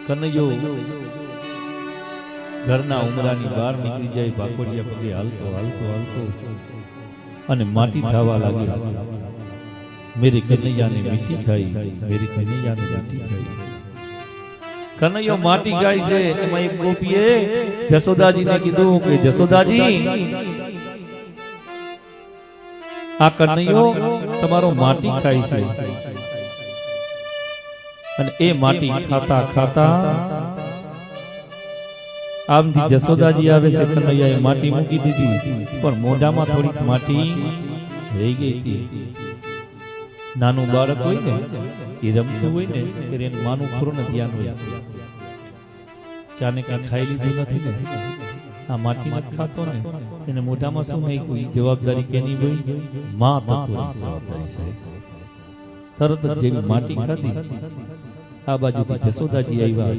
કનૈયો ઘરના ઉમરાની બહાર નીકળી જાય, ભાકોડિયા પગે હાલતો હાલતો હાલતો અને માટી થવા લાગ્યો। મેરી કનૈયા ને મીઠી ખાઈ, મેરી કનૈયા ને મીઠી ખાઈ। કનૈયો માટી ગાય છે। એમાં એક ગોપીએ જશોદાજીને કીધું કે જશોદાજી, આ કનૈયો તમારો માટી ખાય છે। અને એ માટી ખાતા ખાતા આમથી જશોદાજી આવે છે, કનૈયાએ માટી મૂકી દીધી, પણ મોઢામાં થોડીક માટી રહી ગઈ હતી। નાનું બાળક હોય ને, એ રમતું હોય ને, ત્યારે એનું માનું પૂરું ધ્યાન હોય ક્યાંને ક્યાં ખાઈ લીધું નથી ને, આ માટી નથી ખાતો ને, એને મોઢામાં શું નાખ્યું, જવાબદારી કેની હોય? માં તત્વની જવાબદારી છે। તરત જ જેવી માટી ખાધી, આ બાજુથી જશોદાજી આવ્યા।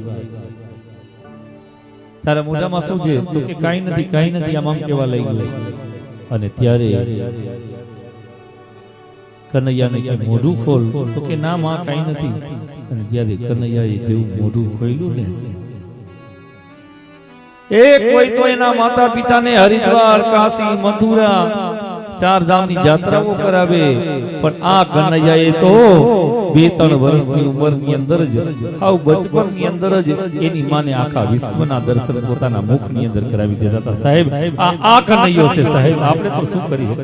તારા મોઢામાં શું છે? તો કે કાંઈ નથી, કાંઈ નથી, આમ કેવા લઈ ગયો। અને ત્યારે કનૈયાને કે મોઢું ખોલ, તો કે ના માં કાંઈ નથી। અને ત્યારે કનૈયાએ જેવું મોઢું ખોલ્યું ને, કોઈ તો એના માતા પિતાને હરિદ્વાર, કાશી, મથુરા, 4 ધામની યાત્રાઓ કરાવે, પણ આ કનૈયાએ તો 2-3 વર્ષની ઉંમરની અંદર જ, આવ બચપનની અંદર જ એની માને આખા વિશ્વના દર્શન પોતાના મુખની અંદર કરાવી દેતા હતા। સાહેબ, આ કનૈયો છે સાહેબ, આપણે તો શું કરીએ?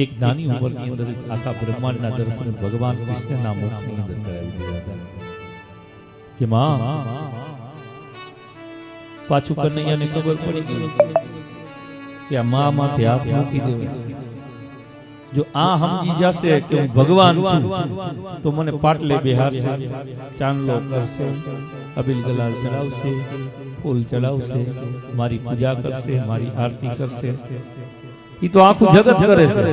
એક નાની ઉંમરની અંદર આખા બ્રહ્માંડના દર્શન ભગવાન કૃષ્ણના મુખની અંદર કરાવી દીધા હતા કે માં, પાછું કનૈયાને ખબર પડી ગઈ કે આ માં માથે હાથ મૂકી દેવા। જો આ સમજી જશે કે હું ભગવાન છું, તો મને પાટલે બેહારશે, ચાંદલો કરશે, અબીલ ગલાલ ચડાવશે, ફૂલ ચડાવશે, મારી પૂજા કરશે, મારી આરતી કરશે। એ તો આખું જગત કરે છે,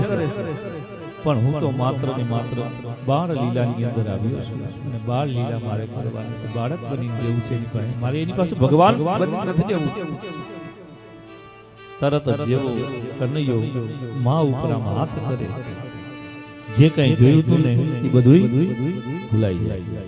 પણ હું તો માત્ર ને માત્ર બાળ લીલાની અંદર આવ્યો છું, અને બાળ લીલા મારે કરવાની છે। બાળક બની રહેવું છે એની પાસે, મારે એની પાસે ભગવાન બની નથી રહેવું। તરત જ જેવો કનૈયો માં ઉપર આમ હાથ કરે, જે કઈ જોયું હતું ને એ બધું ભૂલાઈ જાય।